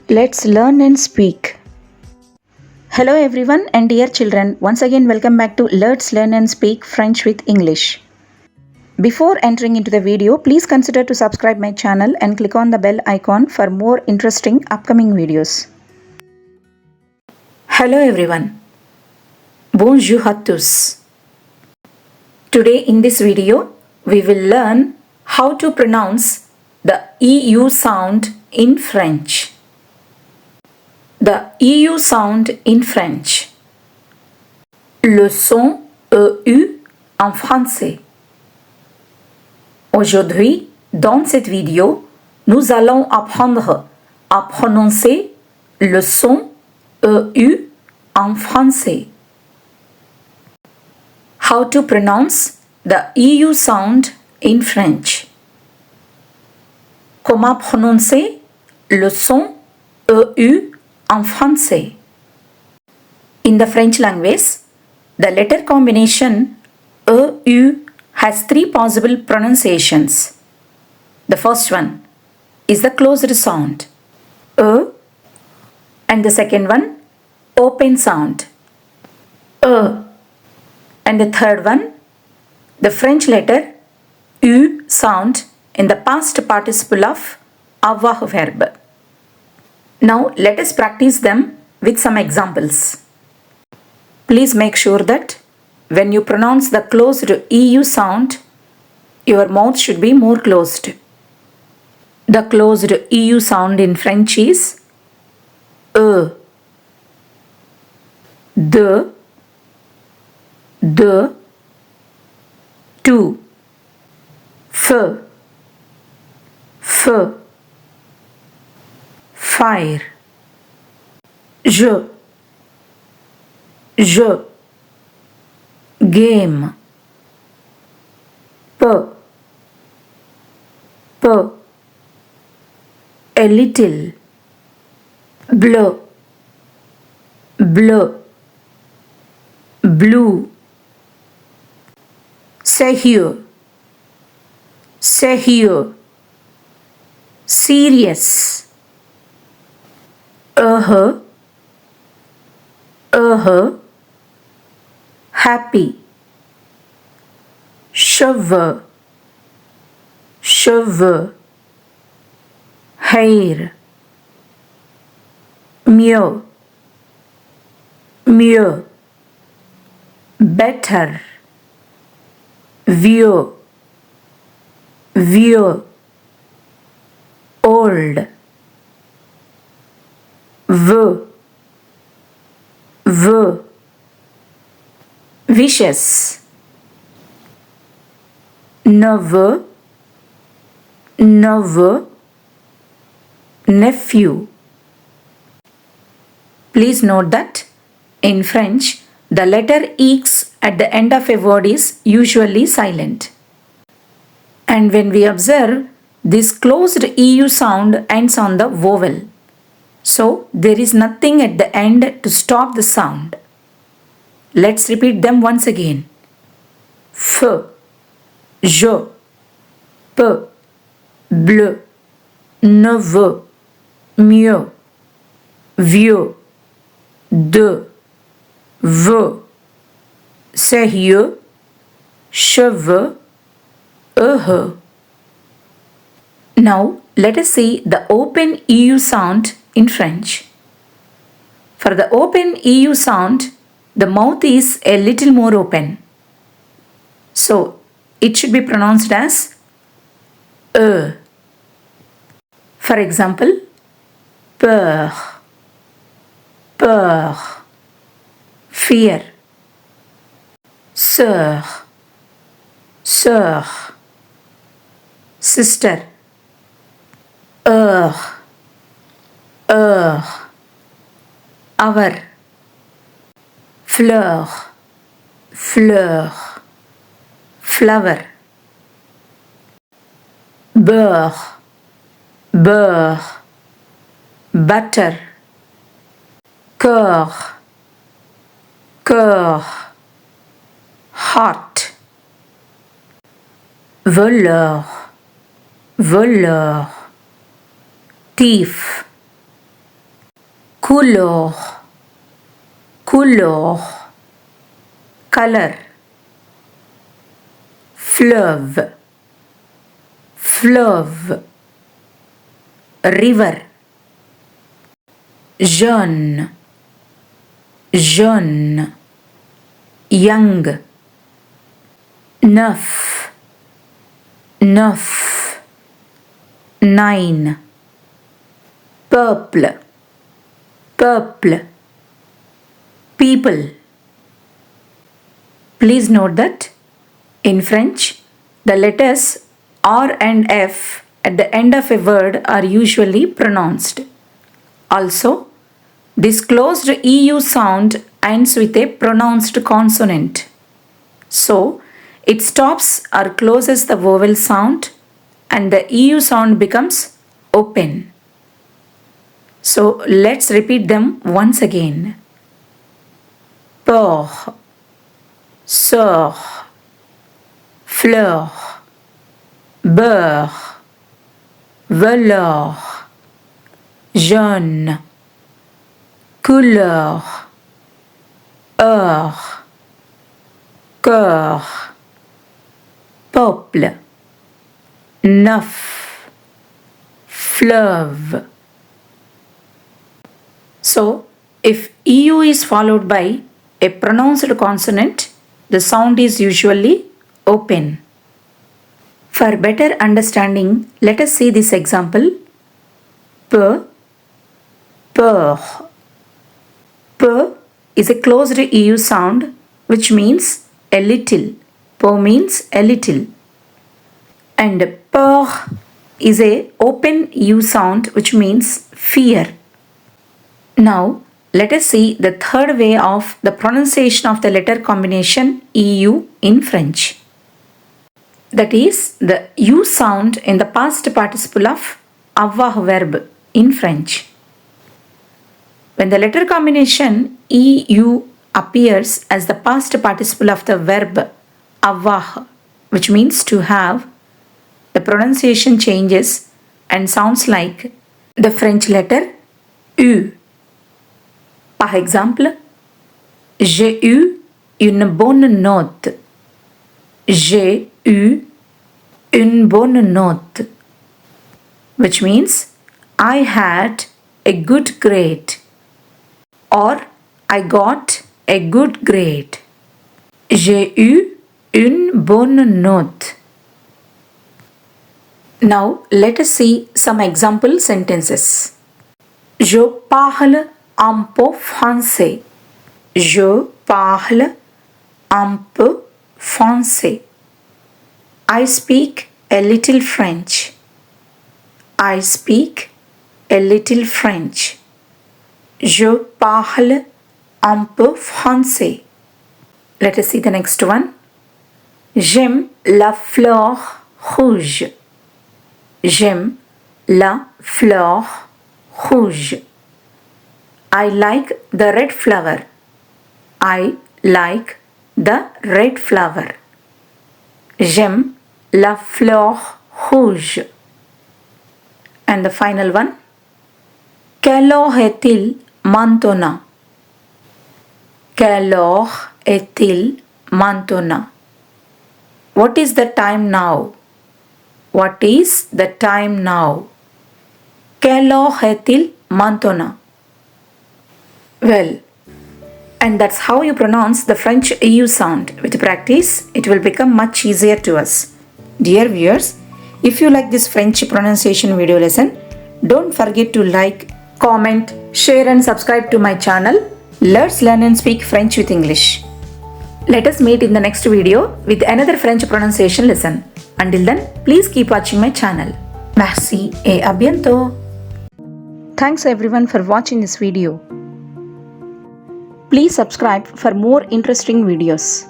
Let's learn and speak. Hello everyone and dear children, once again welcome back to Let's Learn and Speak French with English. Before entering into the video, please consider to subscribe my channel and click on the bell icon for more interesting upcoming videos. Hello everyone. Bonjour à tous. Today in this video, we will learn how to pronounce the EU sound in French. The EU sound in French. Le son EU en français. Aujourd'hui, dans cette vidéo, nous allons apprendre à prononcer le son EU en français. How to pronounce the EU sound in French. Comment prononcer le son EU en français? In the French language, the letter combination EU has three possible pronunciations. The first one is the closed sound E, and the second one open sound E, and the third one the French letter U sound in the past participle of avoir verb. Now let us practice them with some examples. Please make sure that when you pronounce the closed EU sound, your mouth should be more closed. The closed EU sound in French is E, de, tu, f, fire, je, game, p, a little, bleu, blue, sérieux, serious, happy, cheveux, hair, mieux, better, vieux, old, veut, vicious, neveu, nephew. Please note that in French, the letter X at the end of a word is usually silent. And when we observe, this closed EU sound ends on the vowel. So there is nothing at the end to stop the sound. Let's repeat them once again. F, je, p, bleu, neveu, mieux, vieux, de, veut, sérieux, cheveux, heureux. Now let us see the open EU sound in French. For the open EU sound, the mouth is a little more open. So it should be pronounced as E. For example, peur, fear, sœur, sister, heure, hour, fleur, flower, beurre, butter, cœur, heart, voleur, thief, couleur, couleur, color. Fleuve, fleuve, river. Jeune, jeune, young. Neuf, neuf, nine. Peuple, peuple, people. Please note that in French, the letters R and F at the end of a word are usually pronounced. Also, this closed EU sound ends with a pronounced consonant. So, it stops or closes the vowel sound and the EU sound becomes open. So, let's repeat them once again. Port, sœur, fleur, beurre, velours, jaune, couleur, heure, cœur, peuple, neuf, fleuve. So, if EU is followed by a pronounced consonant, the sound is usually open. For better understanding, let us see this example. Peu, peur. Peu is a closed EU sound which means a little. Peu means a little. And peur is a open U sound which means fear. Now, let us see the third way of the pronunciation of the letter combination EU in French. That is the U sound in the past participle of avoir verb in French. When the letter combination EU appears as the past participle of the verb avoir, which means to have, the pronunciation changes and sounds like the French letter U. Par exemple, j'ai eu une bonne note. J'ai eu une bonne note, which means I had a good grade or I got a good grade. J'ai eu une bonne note. Now let us see some example sentences. Je parle un peu français. Je parle un peu français. I speak a little French. I speak a little French. Je parle un peu français. Let us see the next one. J'aime la fleur rouge. J'aime la fleur rouge. I like the red flower. I like the red flower. J'aime la fleur rouge. And the final one. Quelle heure est-il maintenant? Quelle heure est-il maintenant? What is the time now? What is the time now? Quelle heure est-il maintenant? Well, and that's how you pronounce the French EU sound. With practice, it will become much easier to us. Dear viewers, if you like this French pronunciation video lesson, don't forget to like, comment, share and subscribe to my channel. Let's learn and speak French with English. Let us meet in the next video with another French pronunciation lesson. Until then, please keep watching my channel. Merci et à bientôt. Thanks everyone for watching this video. Please subscribe for more interesting videos.